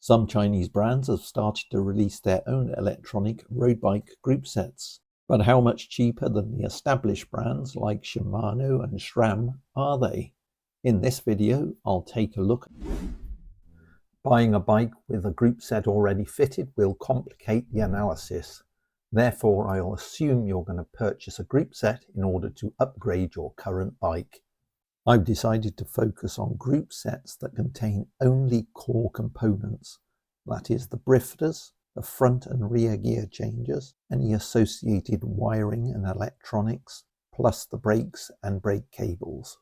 Some Chinese brands have started to release their own electronic road bike group sets, but how much cheaper than the established brands like Shimano and SRAM are they? In this video, I'll take a look. Buying a bike with a group set already fitted will complicate the analysis. Therefore, I'll assume you're going to purchase a group set in order to upgrade your current bike. I've decided to focus on group sets that contain only core components, that is the drifters, the front and rear gear changers, any associated wiring and electronics, plus the brakes and brake cables.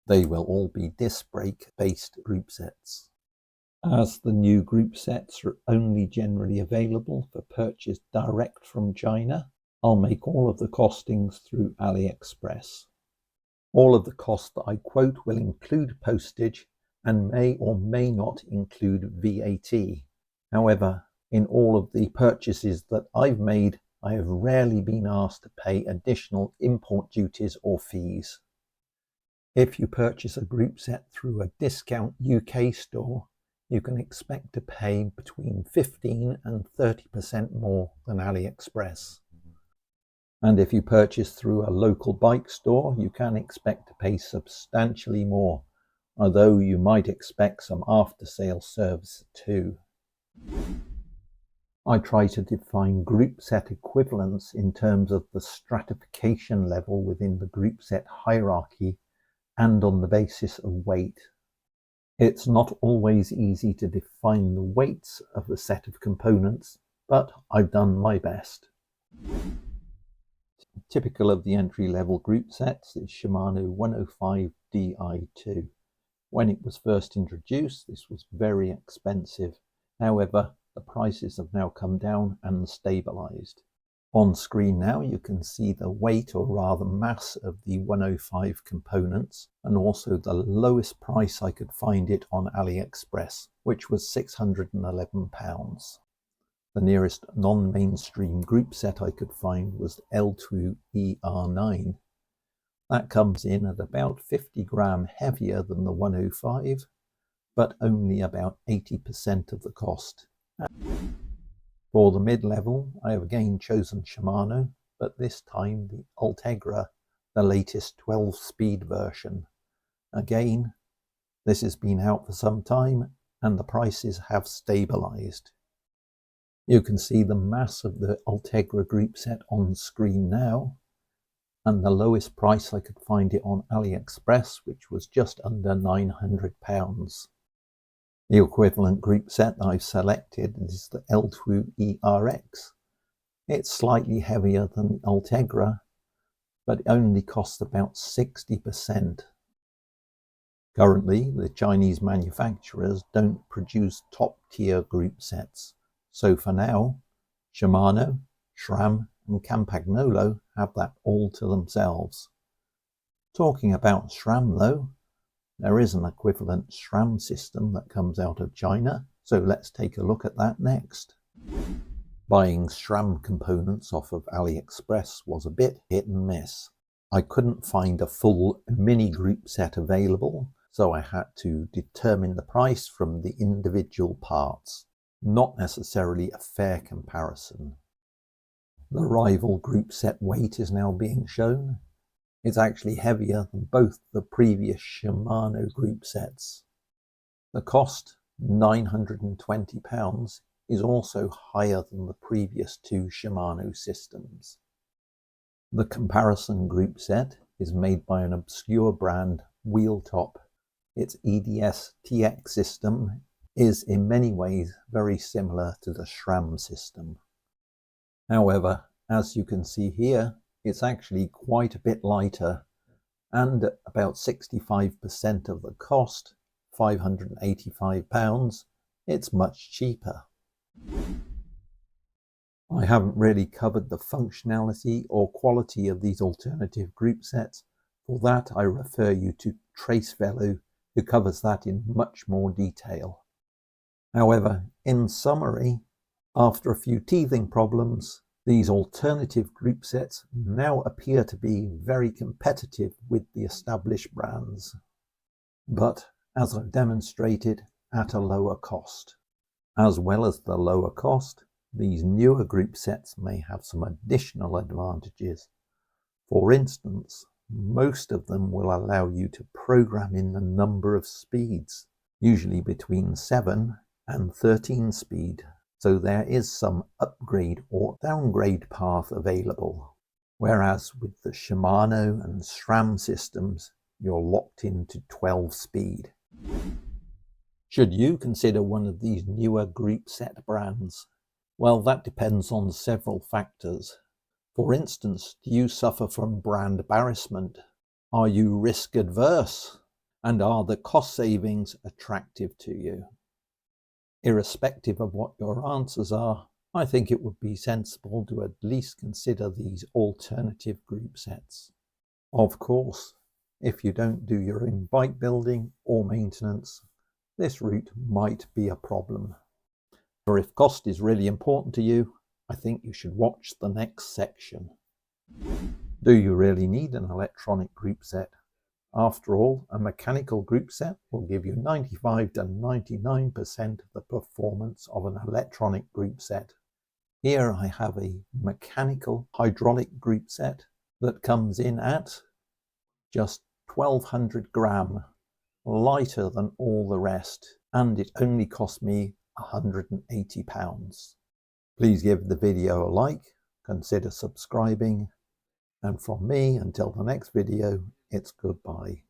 They will all be disc brake based group sets. As the new group sets are only generally available for purchase direct from China, I'll make all of the costings through Aliexpress. All of the costs that I quote will include postage and may or may not include VAT. However, in all of the purchases that I've made, I have rarely been asked to pay additional import duties or fees. If you purchase a group set through a discount UK store, you can expect to pay between 15 and 30% more than Aliexpress. And if you purchase through a local bike store, you can expect to pay substantially more, although you might expect some after-sale service too. I try to define group set equivalents in terms of the stratification level within the group set hierarchy and on the basis of weight. It's not always easy to define the weights of the set of components, but I've done my best. Typical of the entry-level group sets is Shimano 105 Di2. When it was first introduced, this was very expensive. However, the prices have now come down and stabilized. On screen now you can see the weight, or rather mass, of the 105 components, and also the lowest price I could find it on Aliexpress, which was £611. The nearest non-mainstream group set I could find was L-Twoo ER9. That comes in at about 50 gram heavier than the 105, but only about 80% of the cost. For the mid-level, I have again chosen Shimano, but this time the Ultegra, the latest 12-speed version. Again, this has been out for some time and the prices have stabilized. You can see the mass of the Ultegra group set on screen now, and the lowest price I could find it on Aliexpress, which was just under £900. The equivalent group set that I've selected is the L-Twoo ERX. It's slightly heavier than the Ultegra, but it only costs about 60%. Currently, the Chinese manufacturers don't produce top-tier group sets, so for now, Shimano, SRAM and Campagnolo have that all to themselves. Talking about SRAM though, there is an equivalent SRAM system that comes out of China, so let's take a look at that next. Buying SRAM components off of Aliexpress was a bit hit and miss. I couldn't find a full mini group set available, so I had to determine the price from the individual parts. Not necessarily a fair comparison. The rival group set weight is now being shown. It's actually heavier than both the previous Shimano group sets. The cost, £920, is also higher than the previous two Shimano systems. The comparison group set is made by an obscure brand, Wheeltop. Its EDS TX system is in many ways very similar to the SRAM system. However, as you can see here, it's actually quite a bit lighter, and at about 65% of the cost, £585, it's much cheaper. I haven't really covered the functionality or quality of these alternative group sets. For that, I refer you to Trace Velo, who covers that in much more detail. However, in summary, after a few teething problems, these alternative group sets now appear to be very competitive with the established brands, but as I've demonstrated, at a lower cost. As well as the lower cost, these newer group sets may have some additional advantages. For instance, most of them will allow you to program in the number of speeds, usually between 7 and 13 speed, so there is some upgrade or downgrade path available. Whereas with the Shimano and SRAM systems, you're locked into 12 speed. Should you consider one of these newer group set brands? Well, that depends on several factors. For instance, do you suffer from brand embarrassment? Are you risk adverse? And are the cost savings attractive to you? Irrespective of what your answers are, I think it would be sensible to at least consider these alternative group sets. Of course, if you don't do your own bike building or maintenance, this route might be a problem. Or if cost is really important to you, I think you should watch the next section. Do you really need an electronic group set? After all, a mechanical group set will give you 95 to 99% of the performance of an electronic group set. Here I have a mechanical hydraulic group set that comes in at just 1200 gram, lighter than all the rest, and it only cost me £180. Please give the video a like, consider subscribing, and from me until the next video, it's goodbye.